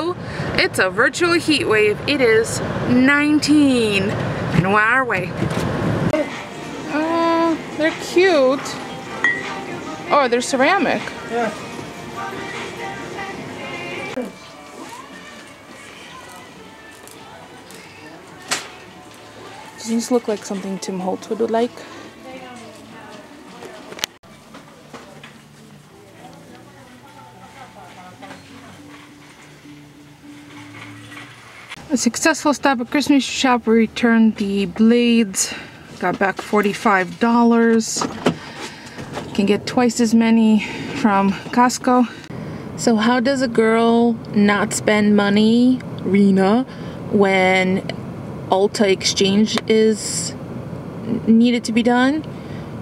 Hello, it's a virtual heat wave. It is 19 and we're on our way. They're cute. Oh, they're ceramic. Yeah. Does this look like something Tim Holtz would like? A successful stop at Christmas shop. We returned the blades. Got back $45. Can get twice as many from Costco. So how does a girl not spend money, Rena, when Ulta exchange is needed to be done?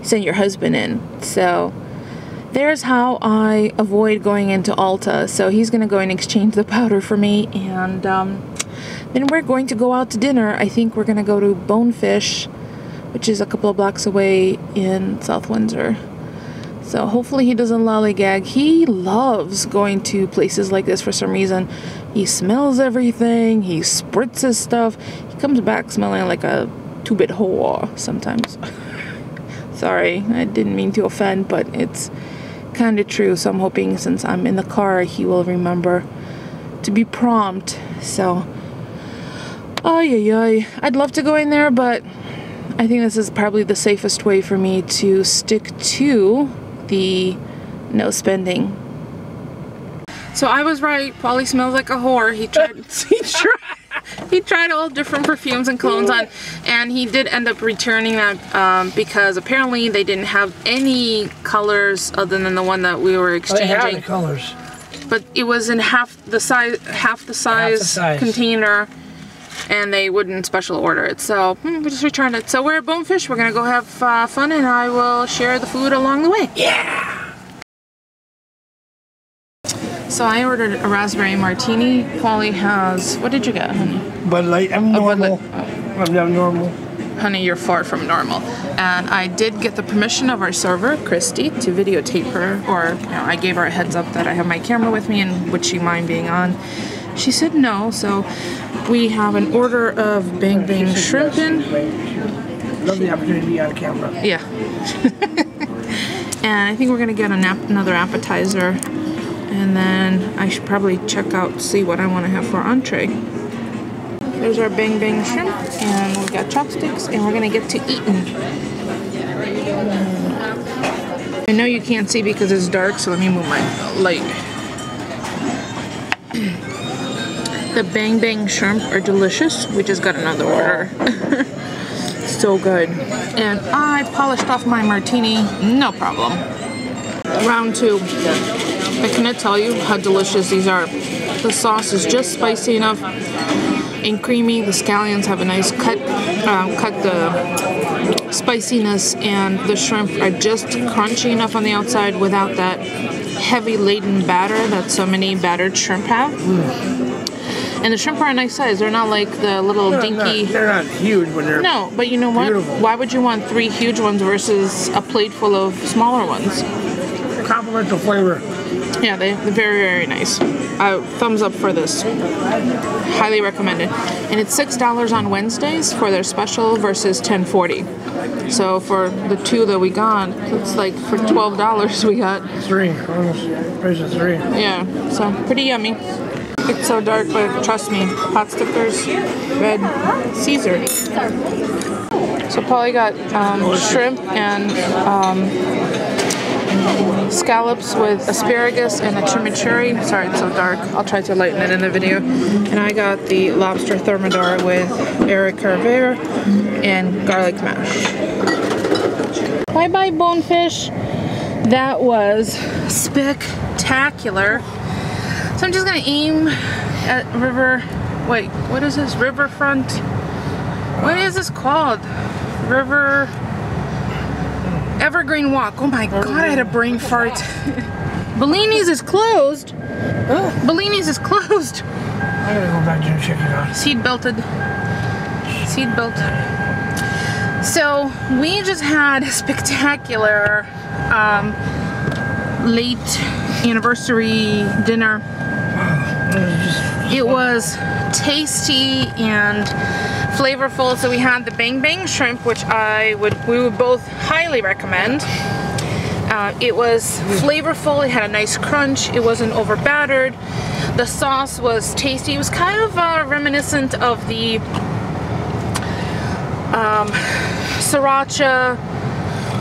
Send your husband in. So there's how I avoid going into Ulta. So he's gonna go and exchange the powder for me, and then we're going to go out to dinner. I think we're gonna go to Bonefish, which is a couple of blocks away in South Windsor. So hopefully he doesn't lollygag. He loves going to places like this for some reason. He smells everything, he spritzes stuff. He comes back smelling like a two-bit whore sometimes. Sorry, I didn't mean to offend, but it's kind of true. So I'm hoping since I'm in the car, he will remember to be prompt. So, I'd love to go in there, but I think this is probably the safest way for me to stick to the no spending. So I was right. Paulie smells like a whore. He tried all different perfumes and colognes on, and he did end up returning that because apparently they didn't have any colors other than the one that we were exchanging. They had the colors, but it was in half the size container, and they wouldn't special order it. So we just returned it. So we're at Bonefish. We're gonna go have fun, and I will share the food along the way. Yeah. So I ordered a raspberry martini. Paulie has, what did you get, honey? Bud Light. I'm normal. I'm normal. Honey, you're far from normal. And I did get the permission of our server, Christy, to videotape her, or I gave her a heads up that I have my camera with me and would she mind being on. She said no, so we have an order of Bang Bang Shrimpin'. Love the opportunity to be on camera. Yeah. And I think we're gonna get another appetizer. And then I should probably check out, see what I want to have for entree. There's our Bang Bang shrimp, and we got chopsticks, and we're gonna get to eating. I know you can't see because it's dark, so let me move my light. The Bang Bang shrimp are delicious. We just got another order. So good. And I polished off my martini, no problem. Round two. I cannot tell you how delicious these are. The sauce is just spicy enough and creamy. The scallions have a nice cut the spiciness, and the shrimp are just crunchy enough on the outside without that heavy laden batter that so many battered shrimp have. And the shrimp are a nice size. They're not like the little dinky. They're not huge when they're. No, but you know what? Beautiful. Why would you want 3 huge ones versus a plate full of smaller ones? Compliments the flavor. Yeah, they're very, very nice. Thumbs up for this. Highly recommended. And it's $6 on Wednesdays for their special versus $10.40. So for the 2 that we got, it's like for $12 we got 3. Almost price of 3. Yeah, so pretty yummy. It's so dark, but trust me, pot stickers, red Caesar. So Paulie got shrimp and scallops with asparagus and a chimichurri. Sorry, it's so dark. I'll try to lighten it in the video. And I got the lobster thermidor with Eric Carver and garlic mash. Bye-bye, Bonefish. That was spectacular. So I'm just gonna aim at what is this? Riverfront? What is this called? Evergreen Walk. Oh my god, I had a brain fart. Bellini's is closed. Huh? Bellini's is closed. I gotta go back there and check it out. Seat belted. So we just had a spectacular late anniversary dinner. It was tasty and flavorful. So we had the Bang Bang shrimp, which we would both highly recommend. It was flavorful. It had a nice crunch. It wasn't over battered. The sauce was tasty. It was kind of reminiscent of the sriracha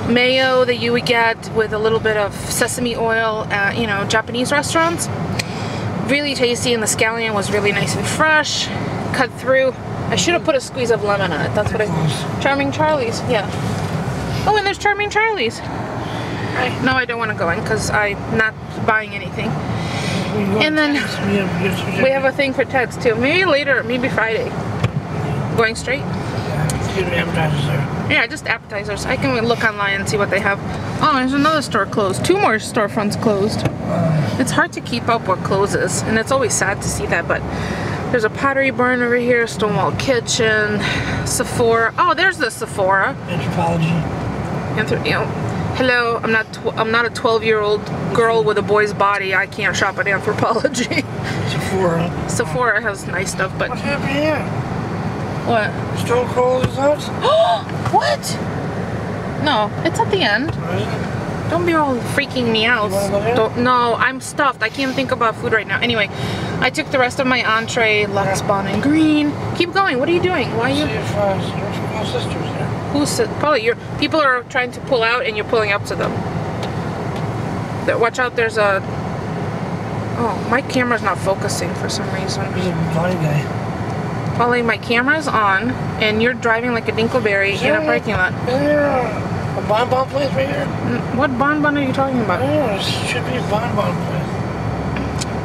mayo that you would get with a little bit of sesame oil at, you know, Japanese restaurants. Really tasty, and the scallion was really nice and fresh, cut through. I should have put a squeeze of lemon on it. That's what Charming Charlie's, yeah. Oh, and there's Charming Charlie's. No, I don't want to go in because I'm not buying anything. And then we have a thing for Ted's too. Maybe later, maybe Friday. Going straight? Appetizers there. Yeah, just appetizers. I can look online and see what they have. Oh, there's another store closed. 2 more storefronts closed. It's hard to keep up what closes, and it's always sad to see that, but there's a Pottery Barn over here, Stonewall Kitchen, Sephora. Oh, there's the Sephora. Anthropology. You know, hello, I'm not a 12-year-old girl with a boy's body. I can't shop at Anthropology. Sephora. Sephora has nice stuff, but... What's happening here? What? Stone Cold is out? What? No, it's at the end. Don't be all freaking me out. No, I'm stuffed. I can't think about food right now. Anyway, I took the rest of my entree, Lux, Bon and Green. Keep going. What are you doing? Why are you... See if your sister's there. Who's... Probably people are trying to pull out and you're pulling up to them. Watch out, there's a... Oh, my camera's not focusing for some reason. He's a blind guy. Polly, my camera's on and you're driving like a dinkleberry in a parking lot. Yeah. A bonbon place right here? What bonbon are you talking about? Oh, it should be a bonbon place.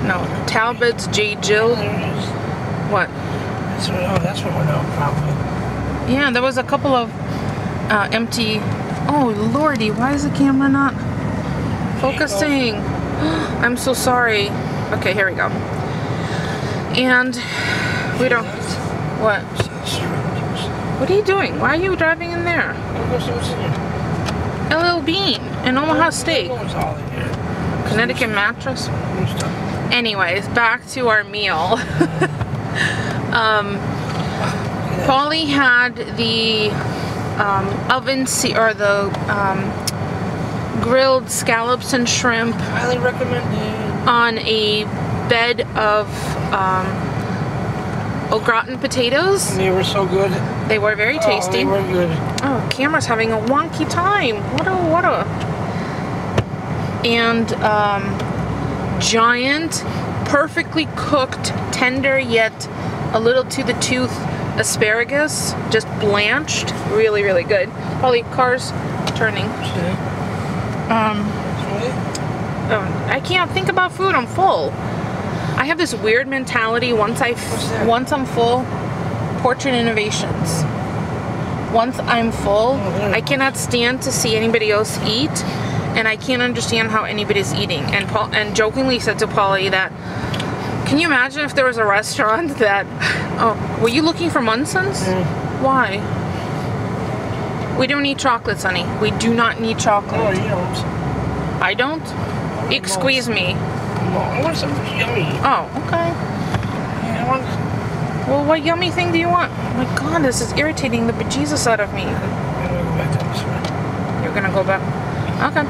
No, Talbot's, J. Jill. There it is. What? That's what we're now, probably. Yeah, there was a couple of empty... Oh, lordy, why is the camera not focusing? I'm so sorry. Okay, here we go. And we don't... What? What are you doing? Why are you driving in there? LL Bean and Omaha Steak. Connecticut mattress. Anyways, back to our meal. Polly had the grilled scallops and shrimp. Highly recommended. On a bed of au gratin potatoes. And they were so good. They were very tasty. They were good. Oh, camera's having a wonky time. What a. And giant, perfectly cooked, tender yet a little to the tooth asparagus, just blanched. Really, really good. Probably cars turning. I can't think about food. I'm full. I have this weird mentality once I'm full. Portrait Innovations. Once I'm full, I cannot stand to see anybody else eat, and I can't understand how anybody's eating. And jokingly said to Polly that, can you imagine if there was a restaurant that... Oh, were you looking for Munson's? Why? We don't need chocolates, honey. We do not need chocolate. No, you don't. I don't? Excuse me. I want something yummy. Oh, okay. Yeah, I want... Well, what yummy thing do you want? Oh my god, this is irritating the bejesus out of me. I'm gonna go back down this way. You're gonna go back? Okay.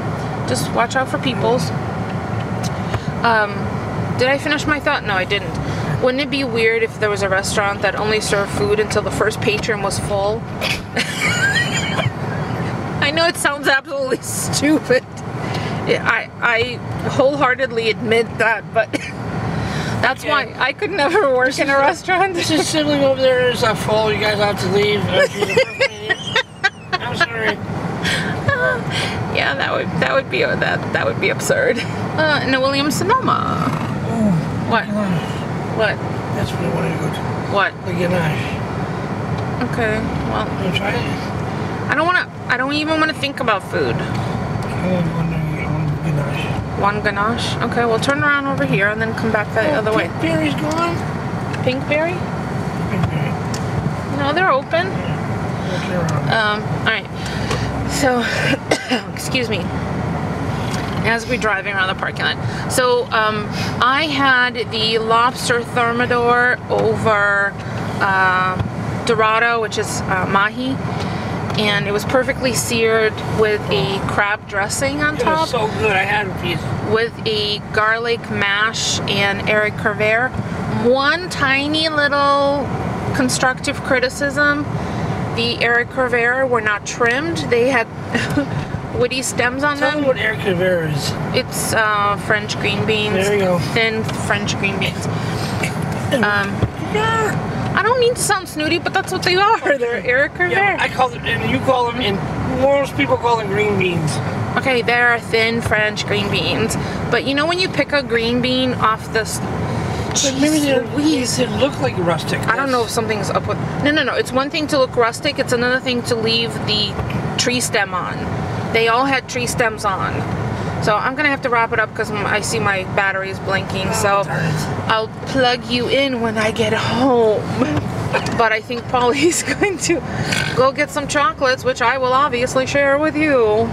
Just watch out for peoples. Did I finish my thought? No, I didn't. Wouldn't it be weird if there was a restaurant that only served food until the first patron was full? I know it sounds absolutely stupid. I wholeheartedly admit that, but that's why I could never work in a restaurant. This is sibling over there is full. You guys have to leave. I'm sorry. Yeah, that would be absurd. In the Williams Sonoma. What? What? That's what I wanted to go to. What? The ganache. Okay. Well. You try it? I don't even want to think about food. One ganache? Okay, well turn around over here and then come back the other way. Pinkberry's gone. Pinkberry? Pinkberry. No, they're open. Yeah. Alright. So, excuse me. as we're driving around the parking lot. So I had the lobster thermidor over dorado, which is mahi, and it was perfectly seared with a crab dressing on top. It was so good. I had a piece. With a garlic mash and Eric Carver. One tiny little constructive criticism: the Eric Carver were not trimmed. They had woody stems on them. Tell me what Eric Carver is. It's French green beans. There you go. Thin French green beans. I don't mean to sound snooty, but that's what they are. They're Eric Carver. Yeah, I call them, and you call them, and most people call them green beans. Okay, they're thin French green beans. But you know when you pick a green bean off this... But maybe they look like rustic. I don't know if something's up with... No. It's one thing to look rustic. It's another thing to leave the tree stem on. They all had tree stems on. So I'm going to have to wrap it up because I see my batteries blinking. So I'll plug you in when I get home. But I think Polly's going to go get some chocolates, which I will obviously share with you.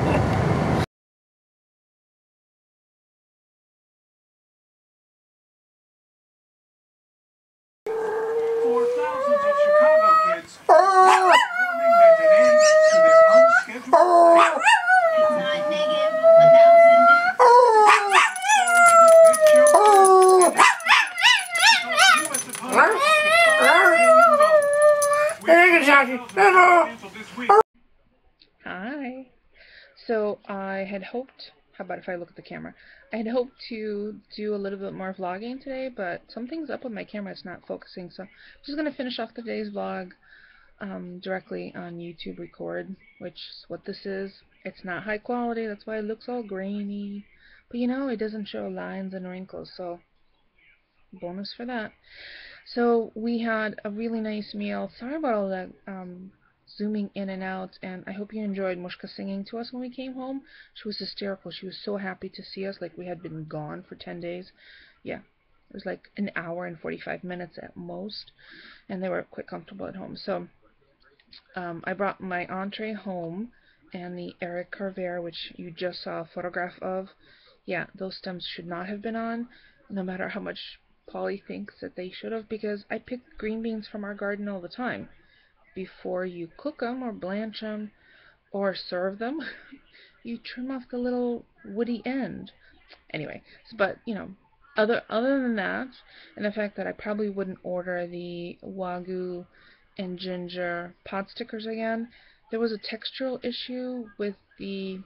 Hi. So I had hoped, how about if I look at the camera? I had hoped to do a little bit more vlogging today, but something's up with my camera. It's not focusing, so I'm just going to finish off today's vlog directly on YouTube Record, which is what this is. It's not high quality, that's why it looks all grainy, but you know, it doesn't show lines and wrinkles, so bonus for that. So we had a really nice meal. Sorry about all that zooming in and out, and I hope you enjoyed Mushka singing to us when we came home. She was hysterical. She was so happy to see us, like we had been gone for 10 days. Yeah, it was like an hour and 45 minutes at most, and they were quite comfortable at home. So I brought my entree home, and the Eric Carver, which you just saw a photograph of. Yeah, those stems should not have been on, no matter how much Polly thinks that they should have, because I pick green beans from our garden all the time. Before you cook them or blanch them or serve them, you trim off the little woody end. Anyway, but you know, other than that, and the fact that I probably wouldn't order the Wagyu and ginger pot stickers again, there was a textural issue with the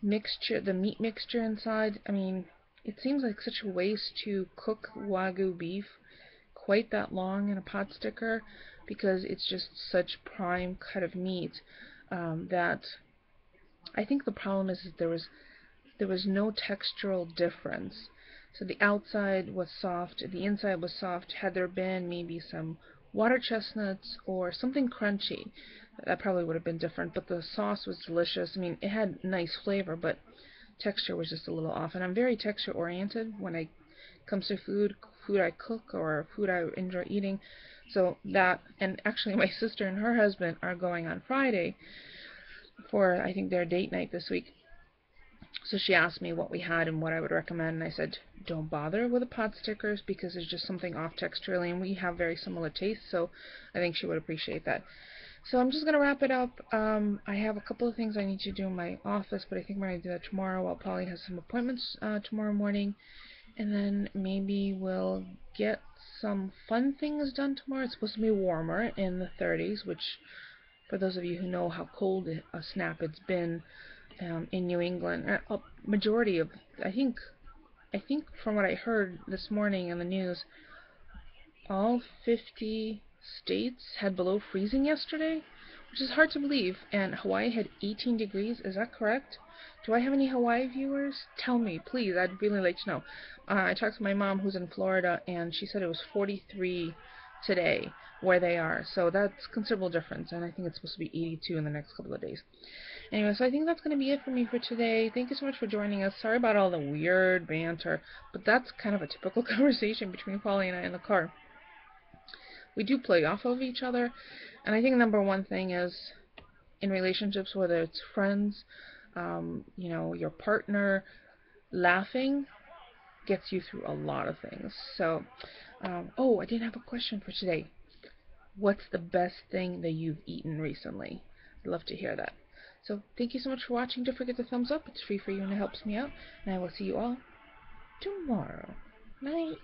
mixture, the meat mixture inside. I mean, it seems like such a waste to cook Wagyu beef quite that long in a pot sticker, because it's just such prime cut of meat that I think the problem is that there was no textural difference. So the outside was soft, the inside was soft. Had there been maybe some water chestnuts or something crunchy, that probably would have been different. But the sauce was delicious. I mean, it had nice flavor, but texture was just a little off. And I'm very texture oriented when it comes to food I cook or food I enjoy eating. So that, and actually my sister and her husband are going on Friday for, I think, their date night this week. So she asked me what we had and what I would recommend, and I said, don't bother with the pot stickers because there's just something off texturally, and we have very similar tastes, so I think she would appreciate that. So I'm just going to wrap it up. I have a couple of things I need to do in my office, but I think I'm going to do that tomorrow while Polly has some appointments tomorrow morning. And then maybe we'll get some fun things done tomorrow. It's supposed to be warmer in the 30s, which, for those of you who know how cold a snap it's been in New England, a majority of, I think from what I heard this morning in the news, all 50 states had below freezing yesterday, which is hard to believe, and Hawaii had 18 degrees. Is that correct? Do I have any Hawaii viewers? Tell me, please. I'd really like to know. I talked to my mom who's in Florida, and she said it was 43 today where they are. So that's considerable difference, and I think it's supposed to be 82 in the next couple of days. Anyway, so I think that's going to be it for me for today. Thank you so much for joining us. Sorry about all the weird banter, but that's kind of a typical conversation between Polly and I in the car. We do play off of each other, and I think number one thing is, in relationships, whether it's friends, you know, your partner, laughing gets you through a lot of things. So, oh, I did have a question for today. What's the best thing that you've eaten recently? I'd love to hear that. So thank you so much for watching. Don't forget to thumbs up. It's free for you and it helps me out. And I will see you all tomorrow. Night.